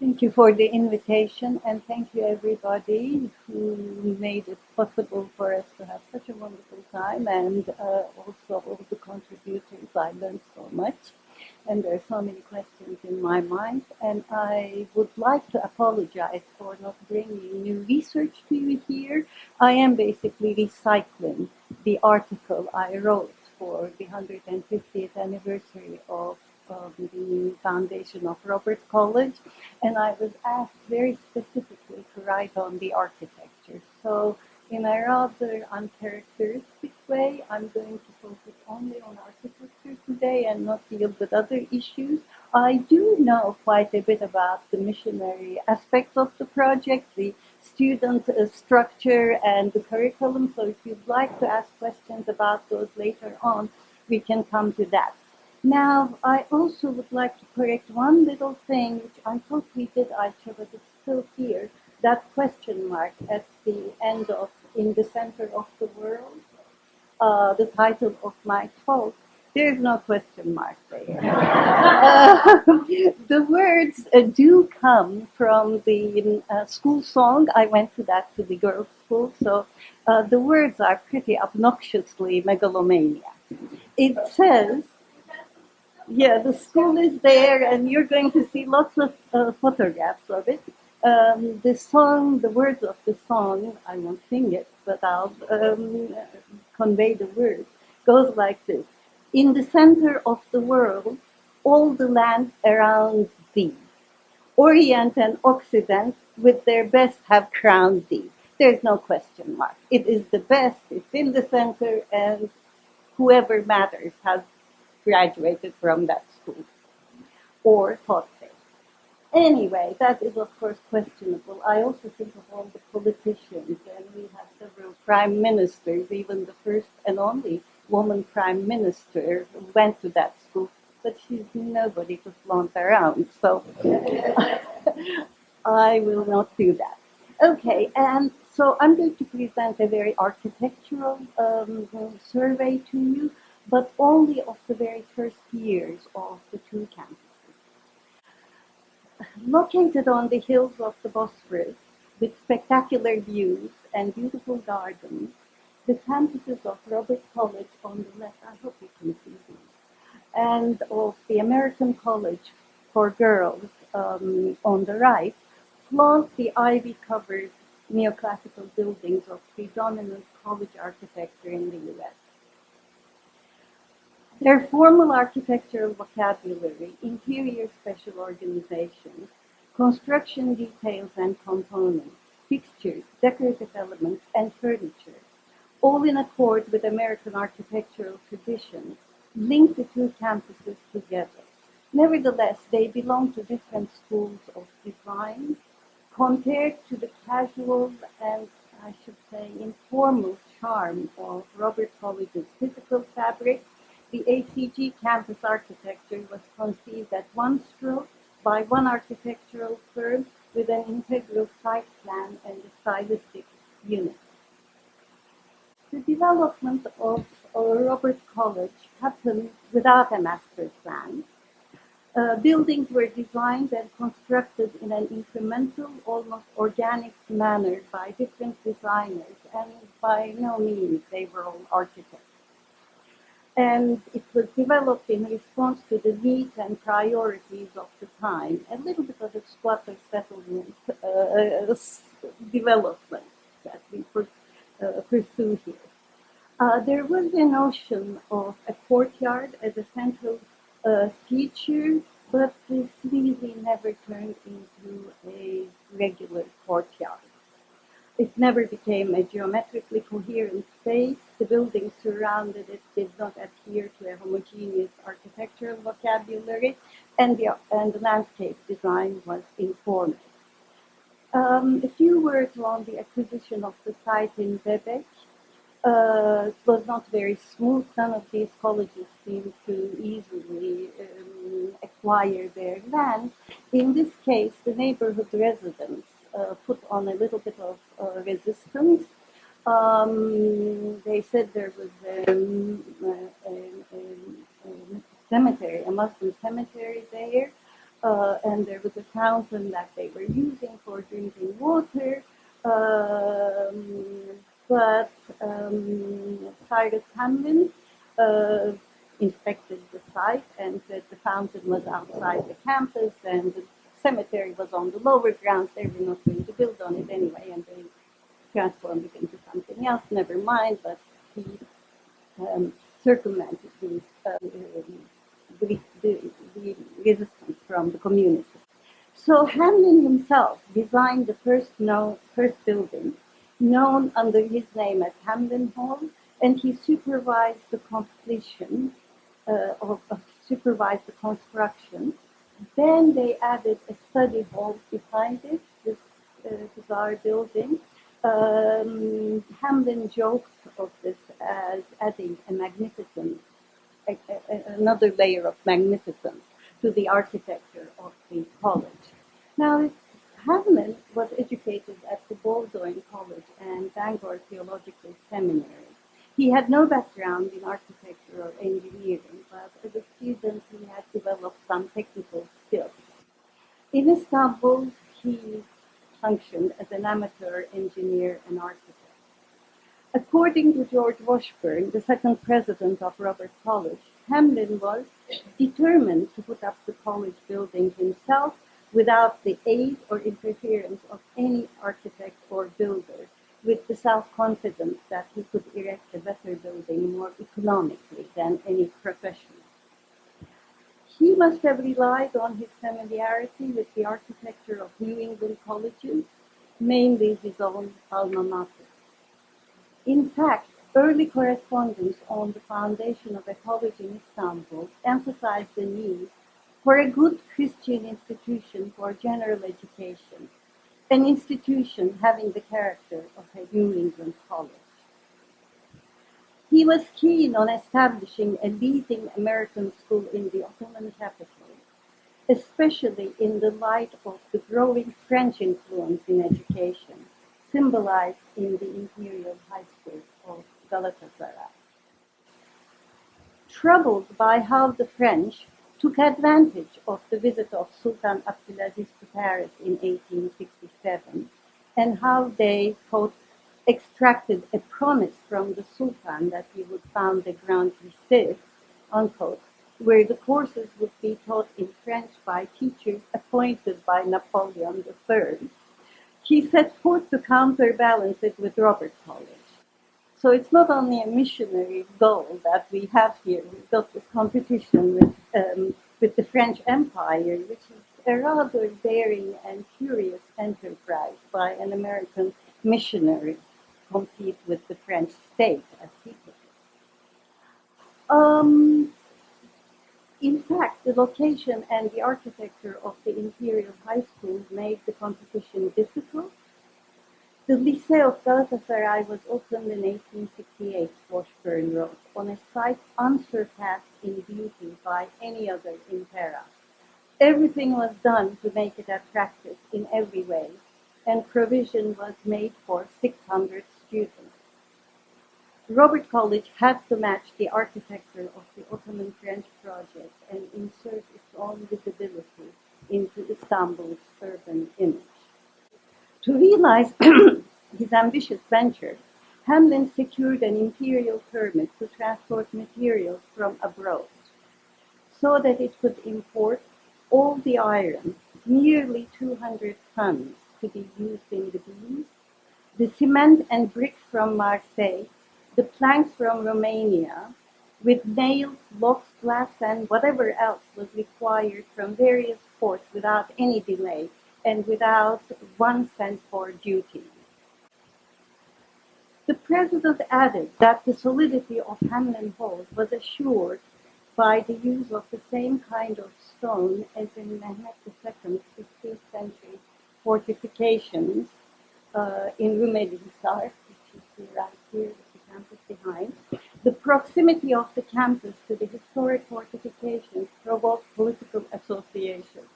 Thank you for the invitation, and thank you everybody who made it possible for us to have such a wonderful time, and also all the contributors. I learned so much, and there are so many questions in my mind, and I would like to apologize for not bringing new research to you here. I am basically recycling the article I wrote for the 150th anniversary of the foundation of Roberts College, and I was asked very specifically to write on the architecture. So in a rather uncharacteristic way, I'm going to focus only on architecture today and not deal with other issues. I do know quite a bit about the missionary aspects of the project, the student structure and the curriculum, so if you'd like to ask questions about those later on, we can come to that. Now, I also would like to correct one little thing, which I thought we did, Ayça, but it's still here. That question mark at the end of "In the Center of the World," the title of my talk, there is no question mark there. The words do come from the school song. I went to that to the girls' school, so the words are pretty obnoxiously megalomania. It says, yeah, the school is there, and you're going to see lots of photographs of it. The song, the words of the song, I won't sing it, but I'll convey the words, goes like this. In the center of the world, all the lands around thee. Orient and Occident, with their best, have crowned thee. There's no question mark. It is the best, it's in the center, and whoever matters has graduated from that school or taught there. Anyway, that is of course questionable. I also think of all the politicians, and we have several prime ministers, even the first and only woman prime minister who went to that school, but she's nobody to flaunt around, so I will not do that. Okay, and so I'm going to present a very architectural survey to you, but only of the very first years of the two campuses. Located on the hills of the Bosphorus, with spectacular views and beautiful gardens, the campuses of Roberts College on the left, I hope you can see these, and of the American College for Girls on the right, flaunt the ivy-covered neoclassical buildings of predominant college architecture in the U.S. Their formal architectural vocabulary, interior special organizations, construction details and components, fixtures, decorative elements, and furniture, all in accord with American architectural traditions, link the two campuses together. Nevertheless, they belong to different schools of design. Compared to the casual and, I should say, informal charm of Roberts College's physical fabric, the ACG campus architecture was conceived at one stroke by one architectural firm with an integral site plan and a stylistic unit. The development of Roberts College happened without a master plan. Buildings were designed and constructed in an incremental, almost organic manner by different designers, and by no means they were all architects. And it was developed in response to the needs and priorities of the time, a little bit of a squatter settlement development that we pursue here. There was a notion of a courtyard as a central feature, but this really never turned into a regular courtyard. It never became a geometrically coherent space. The buildings surrounded it did not adhere to a homogeneous architectural vocabulary, and the landscape design was informal. A few words on the acquisition of the site in Bebek. It was not very smooth. None of these colleges seemed to easily acquire their land. In this case, the neighborhood residents put on a little bit of resistance. They said there was a cemetery, a Muslim cemetery there. and there was a fountain that they were using for drinking water. Um, but Cyrus Hamlin uh, inspected the site and said the fountain was outside the campus and the cemetery was on the lower grounds. They were not going to build on it anyway, and they transformed it into something else. Never mind, but he circumvented the resistance from the community. So Hamlin himself designed the first building, known under his name as Hamlin Hall, and he supervised the completion supervised the construction. Then they added a study hall behind it, this bizarre building. Hamlin jokes of this as adding another layer of magnificence to the architecture of the college. Now, Hamlin was educated at the Bowdoin College and Bangor Theological Seminary. He had no background in architecture or engineering, but as a student he had developed some technical skills. In Istanbul, he functioned as an amateur engineer and architect. According to George Washburn, the second president of Robert College, Hamlin was determined to put up the college building himself without the aid or interference of any architect or builder, with the self-confidence that he could erect a better building more economically than any professional. He must have relied on his familiarity with the architecture of New England colleges, mainly his own alma mater. In fact, early correspondence on the foundation of a college in Istanbul emphasized the need for a good Christian institution for general education, an institution having the character of a New England college. He was keen on establishing a leading American school in the Ottoman capital, especially in the light of the growing French influence in education, symbolized in the Imperial High School of Galatasaray. Troubled by how the French took advantage of the visit of Sultan Abdulaziz to Paris in 1867 and how they, quote, extracted a promise from the Sultan that he would found a Grand Lycée, unquote, where the courses would be taught in French by teachers appointed by Napoleon III. He set forth to counterbalance it with Robert College. So it's not only a missionary goal that we have here. We've got this competition with the French Empire, which is a rather daring and curious enterprise by an American missionary to compete with the French state, as he put it. In fact, the location and the architecture of the Imperial High School made the competition difficult. The Lycée of Galatasaray was opened in 1868, Washburn wrote, on a site unsurpassed in beauty by any other in Pera. Everything was done to make it attractive in every way, and provision was made for 600 students. Robert College had to match the architecture of the Ottoman French project and insert its own visibility into Istanbul's urban image. To realize his ambitious venture, Hamlin secured an imperial permit to transport materials from abroad so that it could import all the iron, nearly 200 tons, to be used in the beams, the cement and bricks from Marseille, the planks from Romania, with nails, locks, glass, and whatever else was required from various ports without any delay and without 1 cent for duty. The president added that the solidity of Hamlin Hall was assured by the use of the same kind of stone as in Mehmet II's 15th century fortifications in Rumeli Hisar, which you see right here with the campus behind. The proximity of the campus to the historic fortifications provoked political associations.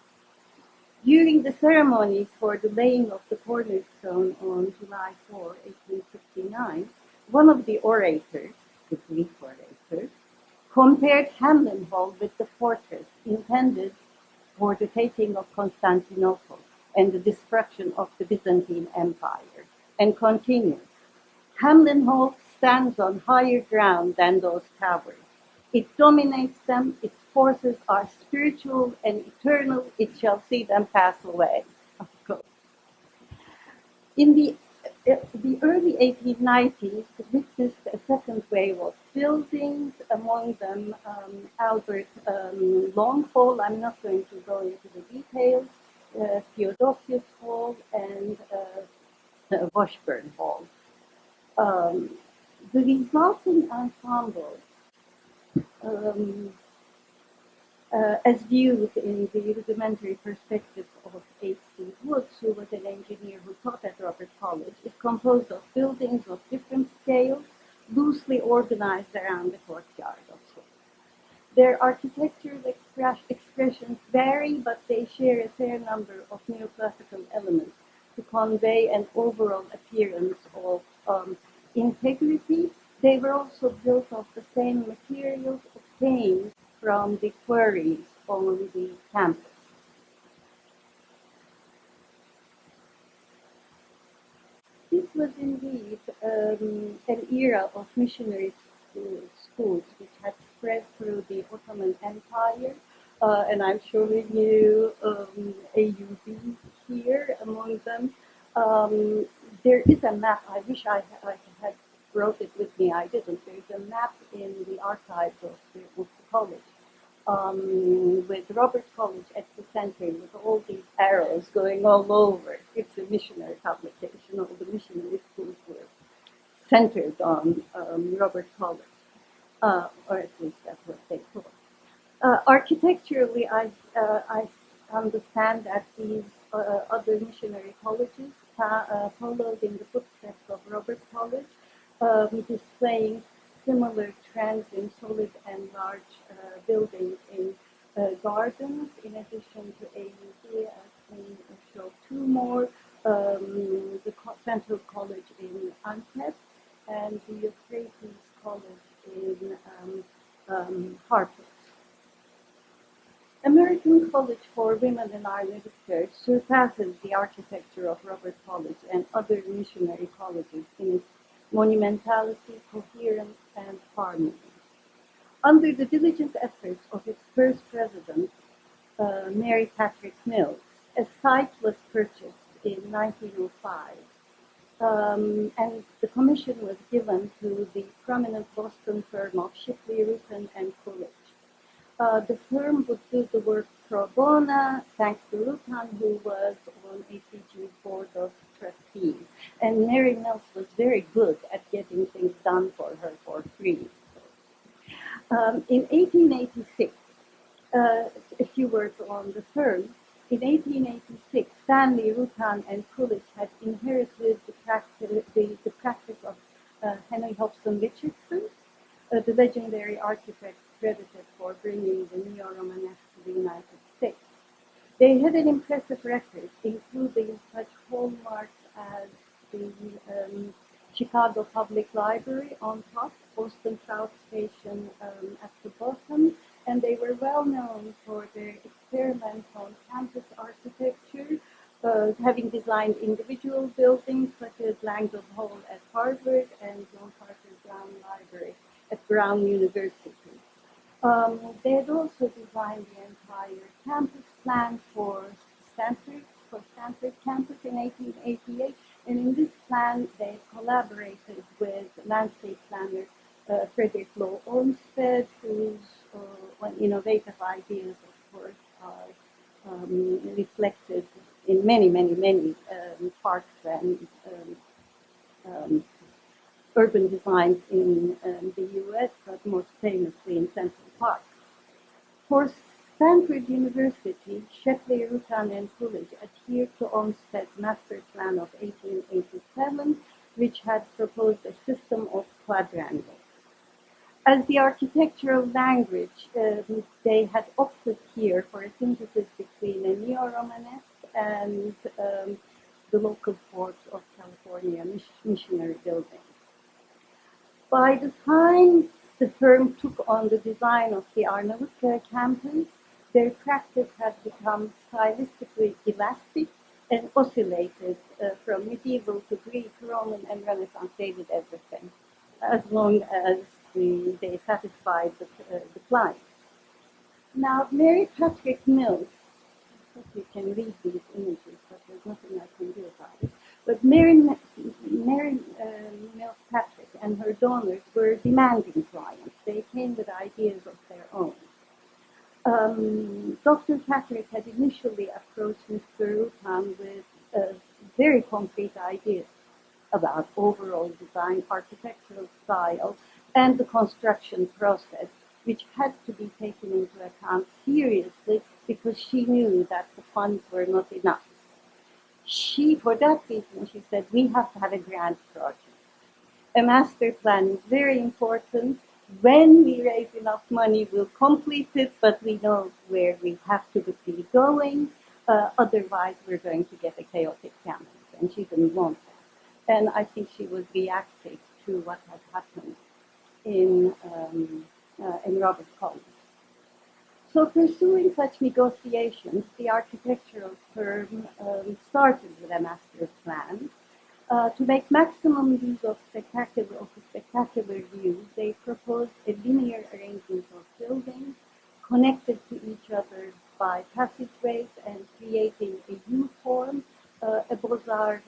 During the ceremonies for the laying of the cornerstone on July 4, 1869, one of the orators, the Greek orator, compared Hamlin Hall with the fortress intended for the taking of Constantinople and the destruction of the Byzantine Empire, and continues. Hamlin Hall stands on higher ground than those towers. It dominates them, its forces are spiritual and eternal, it shall see them pass away. Of course. In the early 1890s, witnessed a second wave of buildings, among them Albert Long Hall. I'm not going to go into the details, Theodosius Hall, and Washburn Hall. The resulting ensemble, as viewed in the rudimentary perspective of H.C. Woods, who was an engineer who taught at Robert College, is composed of buildings of different scales, loosely organized around the courtyard of schools. Their architectural expressions vary, but they share a fair number of neoclassical elements to convey an overall appearance of integrity. They were also built of the same materials obtained from the quarries on the campus. This was indeed an era of missionary schools which had spread through the Ottoman Empire, and I'm showing you AUB here among them. There is a map. I wish I had brought it with me. I didn't. There's a map in the archives of the college with Robert College at the center with all these arrows going all over. It's a missionary publication. All the missionary schools were centered on Robert College, or at least that's what they thought. Architecturally, I understand that these other missionary colleges followed in the footsteps of Robert College, displaying similar trends in solid and large buildings in gardens. In addition to AUD, I can show two more, the Central College in Antep and the Euphrates College in Harpers. American College for Women in Our Research surpasses the architecture of Robert College and other missionary colleges in its monumentality, coherence, and harmony. Under the diligent efforts of its first president, Mary Patrick Mills, a site was purchased in 1905, and the commission was given to the prominent Boston firm of Shipley, Rutan, and Coolidge. The firm would do the work pro bono, thanks to Rutan, who was on ACG's board of trustees. And Mary Mills was very good at getting things done for her for free. In 1886, a few words on the firm. In 1886, Stanley, Rutan, and Coolidge had inherited the practice of Henry Hobson Richardson, the legendary architect credited for bringing the neo-Romanesque to the United States. They had an impressive record, including such hallmarks as the Chicago Public Library on top, Boston South Station at the bottom, and they were well known for their experiments on campus architecture, having designed individual buildings such as Langdon Hall at Harvard and John Carter Brown Library at Brown University. They had also designed the entire campus plan for Stanford campus in 1888, and in this plan they collaborated with landscape planner Frederick Law Olmsted, whose innovative ideas, of course, are reflected in many parks and urban designs in the U.S., but most famously in Central Park. For Stanford University, Shipley, Rutan, and Coolidge adhered to Olmsted's master plan of 1887, which had proposed a system of quadrangles. As the architectural language, they had opted here for a synthesis between a neo-Romanesque and the local forms of California missionary buildings. By the time the firm took on the design of the Arnavut campus, their practice has become stylistically elastic and oscillated from medieval to Greek, Roman, and Renaissance. They did everything, as long as they satisfied the client. Now, Mary Patrick Mills, I hope you can read these images, but there's nothing I can do about it. But Mary Mills Patrick and her donors were demanding clients. They came with ideas of their own. Dr. Patrick had initially approached Mr. Rutan with very concrete ideas about overall design, architectural style, and the construction process, which had to be taken into account seriously because she knew that the funds were not enough. For that reason, she said, we have to have a grand project. A master plan is very important. When we raise enough money, we'll complete it, but we know where we have to be going. Otherwise, we're going to get a chaotic campus, and she didn't want that. And I think she was reacting to what had happened in Robert Collins. So pursuing such negotiations, the architectural firm started with a master plan. To make maximum use of the spectacular views, they proposed a linear arrangement of buildings connected to each other by passageways and creating a U-form, a Beaux-Arts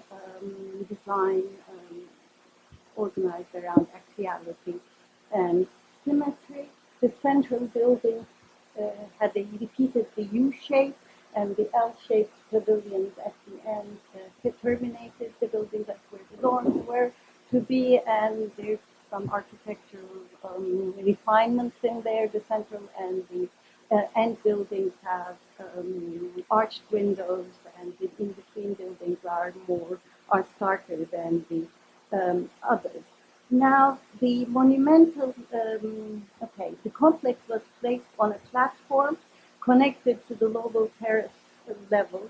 design organized around axiality and symmetry. The central building had a repeatedly U shape, and the L-shaped pavilions at the end terminated the building. That's where the dorms were to be, and there's some architectural refinements in there. The central and the end buildings have arched windows, and the in-between buildings are starker than the others. Now, the monumental, the complex was placed on a platform connected to the lower terrace level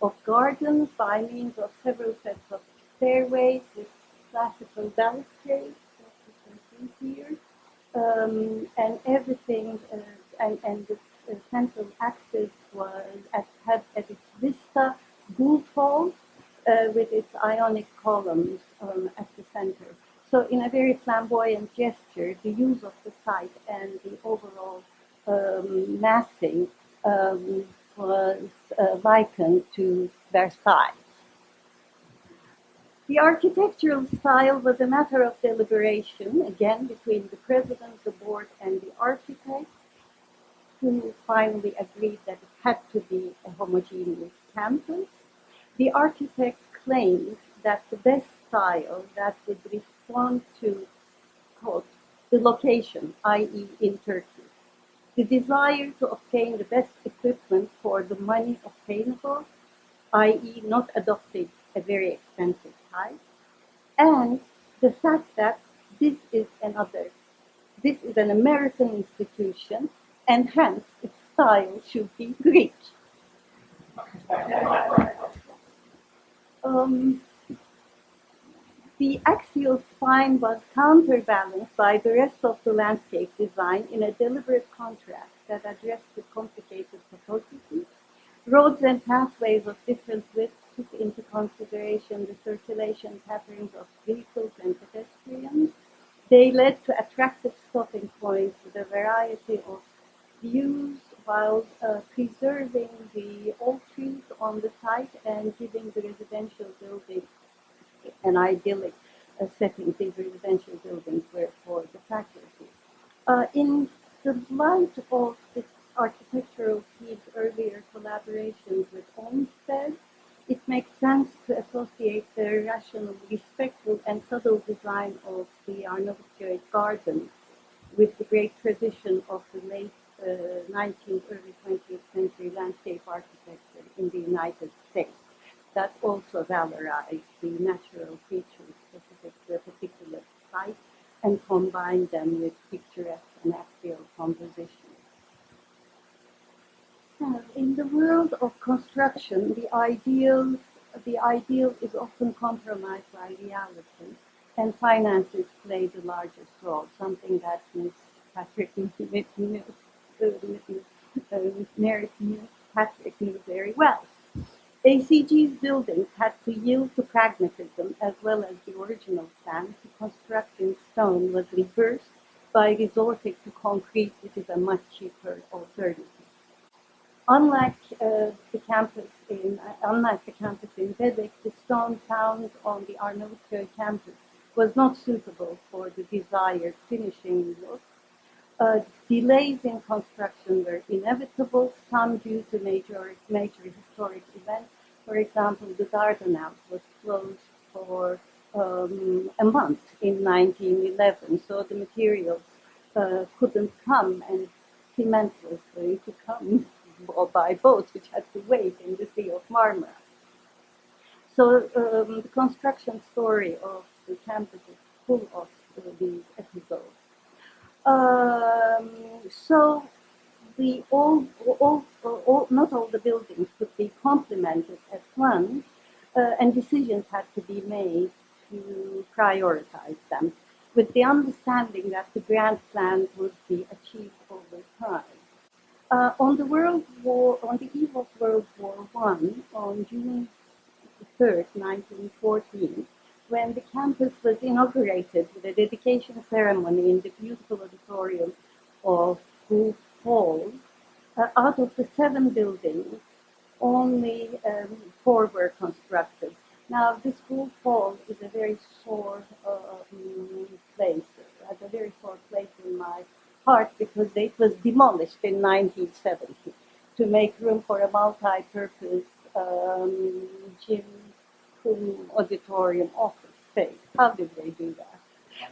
of gardens by means of several sets of stairways with classical balustrades, that you can see here, and everything, and the central axis had its vista bullfold with its ionic columns at the center. So in a very flamboyant gesture, the use of the site and the overall massing was likened to Versailles. The architectural style was a matter of deliberation, again, between the president, the board, and the architect, who finally agreed that it had to be a homogeneous campus. The architect claimed that the best style that would respond to, quote, the location, i.e. in Turkey, the desire to obtain the best equipment for the money obtainable, i.e. not adopting a very expensive type, and the fact that this is an American institution, and hence its style should be Greek. The axial spine was counterbalanced by the rest of the landscape design in a deliberate contrast that addressed the complicated topography. Roads and pathways of different widths took into consideration the circulation patterns of vehicles and pedestrians. They led to attractive stopping points with a variety of views while preserving the old trees on the site and giving the residential buildings an idyllic setting. These residential buildings were for the faculty. In the light of this architectural team's earlier collaborations with Olmsted, it makes sense to associate the rational, respectful, and subtle design of the Arnavutköy Gardens with the great tradition of the late 19th, early 20th century landscape architecture in the United States. That also valorized the natural features specific to a particular site and combined them with picturesque and axial compositions. In the world of construction, the ideal is often compromised by reality, and finances play the largest role, something that Ms. Patrick Patrick knew very well. ACG's buildings had to yield to pragmatism as well as the original plan to construct in stone was reversed by resorting to concrete, which is a much cheaper alternative. Unlike unlike the campus in Bezek, the stone found on the Arnavutköy campus was not suitable for the desired finishing look. Delays in construction were inevitable, some due to major historic events. For example, the Dardanelles was closed for a month in 1911, so the materials couldn't come, and cement was going to come by boat, which had to wait in the Sea of Marmara. So the construction story of the campus is full of these episodes. So not all the buildings could be complemented at once, and decisions had to be made to prioritize them, with the understanding that the grand plan would be achieved over time. On the eve of World War I, on June 3rd, 1914, when the campus was inaugurated with a dedication ceremony in the beautiful auditorium of Gulf Hall, out of the 7 buildings, only 4 were constructed. Now, this Gulf Hall is a very sore place, has a very sore place in my heart because it was demolished in 1970 to make room for a multi-purpose gym, auditorium, office space. How did they do that?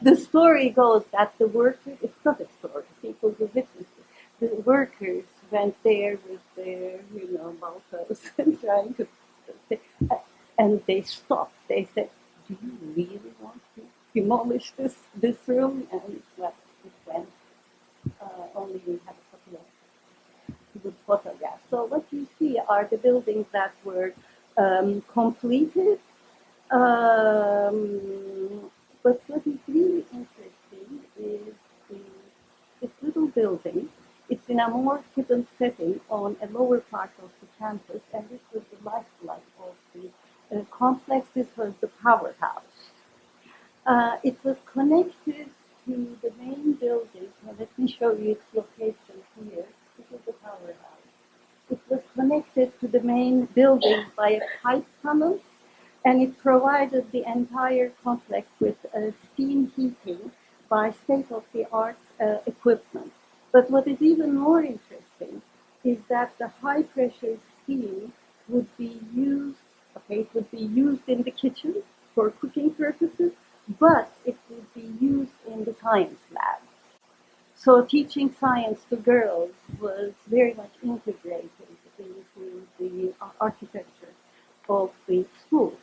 The story goes that the workers, it's not a story, people who witnessed it, the workers went there with their, baltos and trying to, and they stopped. They said, do you really want to demolish this room? And well, it went. Only we have a couple of good photographs. So what you see are the buildings that were completed. But what is really interesting is this little building. It's in a more hidden setting on a lower part of the campus, and this was the lifeblood of the complex. This was the powerhouse. It was connected to the main building. Now let me show you its location here. This is the powerhouse. It was connected to the main building by a pipe tunnel, and it provided the entire complex with steam heating by state-of-the-art equipment. But what is even more interesting is that the high-pressure steam would be used, it would be used in the kitchen for cooking purposes, but it would be used in the science labs. So teaching science to girls was very much integrated into the architecture of the school.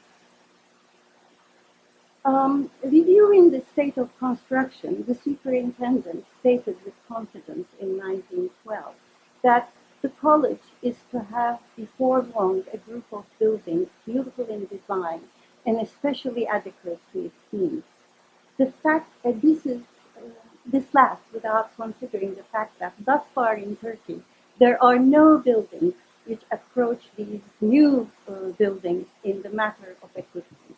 Reviewing the state of construction, the superintendent stated with confidence in 1912 that the college is to have before long a group of buildings beautiful in design and especially adequate to its needs. The fact that this last without considering the fact that thus far in Turkey there are no buildings which approach these new buildings in the matter of equipment.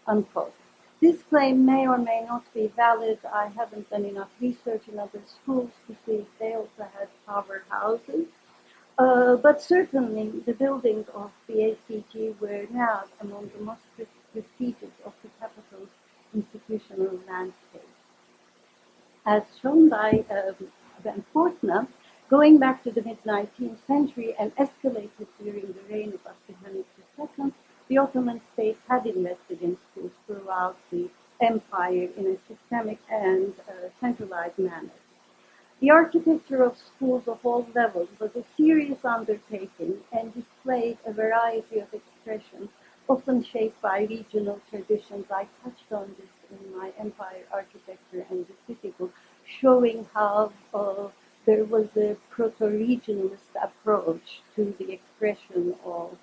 Unquote. This claim may or may not be valid. I haven't done enough research in other schools to see if they also had powerhouses. But certainly the buildings of the ACG were now among the most prestigious of the capital's institutional landscape. As shown by Van Fortna, going back to the mid-19th century and escalated during the reign of Abdülhamit II, the Ottoman state had invested in schools throughout the empire in a systemic and centralized manner. The architecture of schools of all levels was a serious undertaking and displayed a variety of expressions, often shaped by regional traditions. I touched on this in my Empire Architecture and the City book, showing how there was a proto-regionalist approach to the expression of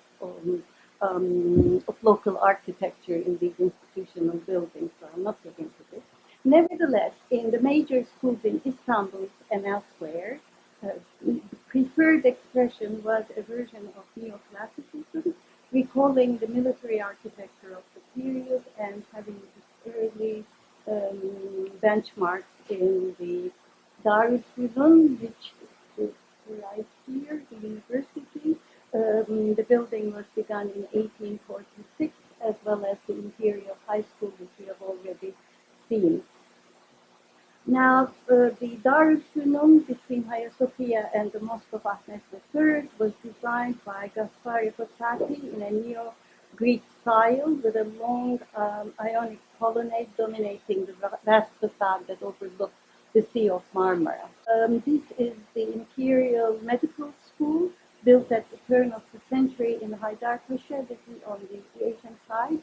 local architecture in these institutional buildings, so I'm not getting into this. Nevertheless, in the major schools in Istanbul and elsewhere, The preferred expression was a version of neoclassicism, recalling the military architecture of the period and having its early benchmarks in the Darülfünun, which is right here, the university. The building was begun in 1846, as well as the Imperial High School, which we have already seen. Now, the Darülfünun between Hagia Sophia and the Mosque of Ahmet III was designed by Gaspari Fossati in a neo-Greek style with a long Ionic colonnade dominating the vast facade that overlooks the Sea of Marmara. This is the Imperial Medical School, built at the turn of the century in Haydarpaşa, on the Asian side,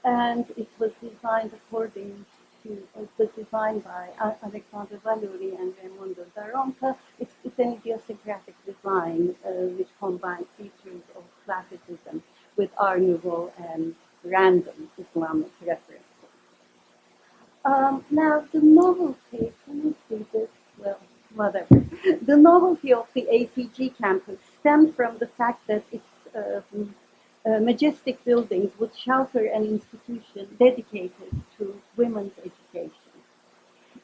and it was designed by Alexander Valori and Raimondo Daronca. It's an idiosyncratic design which combines features of classicism with Art Nouveau and random Islamic references. Now, the novelty, can you see this? Well, whatever. The novelty of the ACG campus stemmed from the fact that its majestic buildings would shelter an institution dedicated to women's education.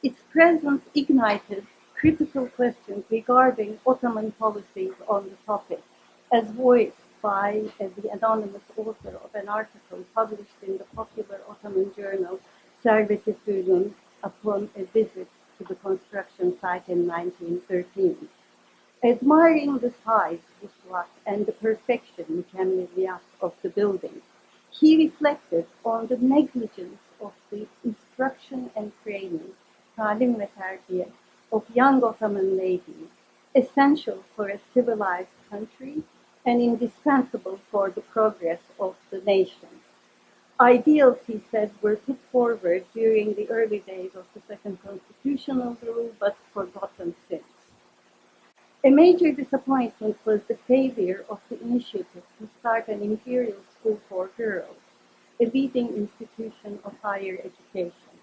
Its presence ignited critical questions regarding Ottoman policies on the topic, as voiced by the anonymous author of an article published in the popular Ottoman journal Servet-i Fünun upon a visit to the construction site in 1913. Admiring the size, and the perfection of the building, he reflected on the negligence of the instruction and training, talim ve terbiye, of young Ottoman ladies, essential for a civilized country and indispensable for the progress of the nation. Ideals, he said, were put forward during the early days of the Second Constitutional Rule, but forgotten since. A major disappointment was the failure of the initiative to start an imperial school for girls, a leading institution of higher education.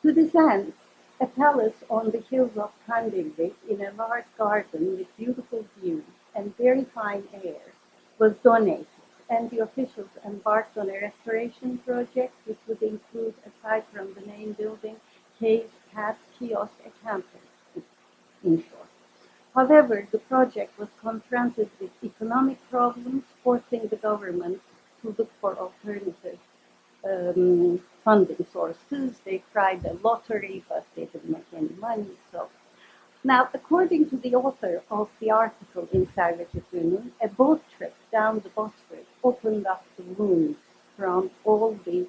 To this end, a palace on the hills of Kandilli, in a large garden with beautiful views and very fine air, was donated, and the officials embarked on a restoration project which would include, aside from the main building, caves, paths, kiosks, a campus, in short. However, the project was confronted with economic problems, forcing the government to look for alternative funding sources. They tried a lottery, but they didn't make any money. So, now, according to the author of the article in Servet-i Fünun, a boat trip down the Bosphorus opened up the wounds from all the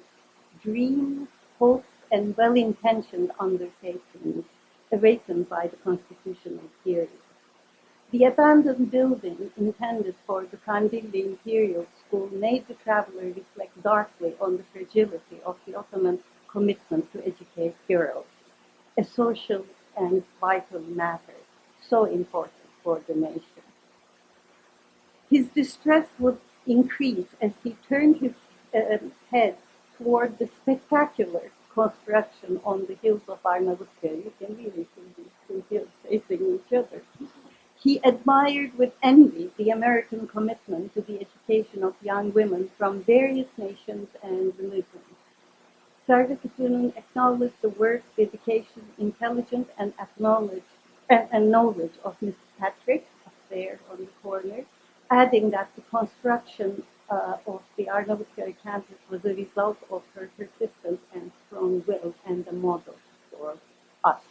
dreams, hopes, and well-intentioned undertakings awakened by the constitutional period. The abandoned building intended for the Kandilli Imperial School made the traveler reflect darkly on the fragility of the Ottoman commitment to educate girls, a social and vital matter, so important for the nation. His distress would increase as he turned his head toward the spectacular construction on the hills of Arnavutköy. You can really see these two hills facing each other. He admired with envy the American commitment to the education of young women from various nations and religions. Servet-i Fünun acknowledged the work, dedication, intelligence, and knowledge of Miss Patrick, up there on the corner, adding that the construction of the Arnavutköy campus was a result of her persistence and strong will and a model for us.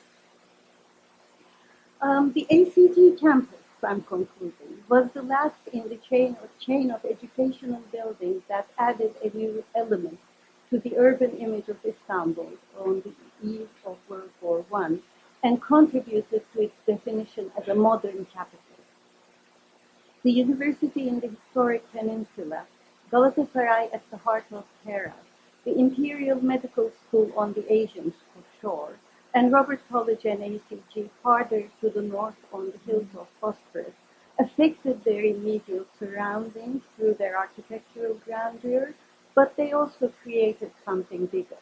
The ACG campus, I'm concluding, was the last in the chain of educational buildings that added a new element to the urban image of Istanbul on the eve of World War I and contributed to its definition as a modern capital. The university in the historic peninsula, Galatasaray at the heart of Pera, the Imperial Medical School on the Asian shore, and Robert College and ACG farther to the north on the hills of Bosphorus, affected their immediate surroundings through their architectural grandeur, but they also created something bigger.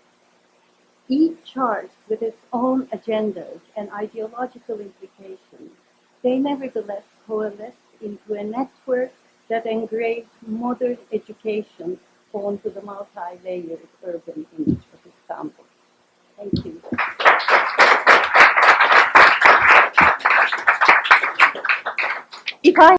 Each charged with its own agendas and ideological implications, they nevertheless coalesced into a network that engraved modern education onto the multi-layered urban image of Istanbul. Thank you. If I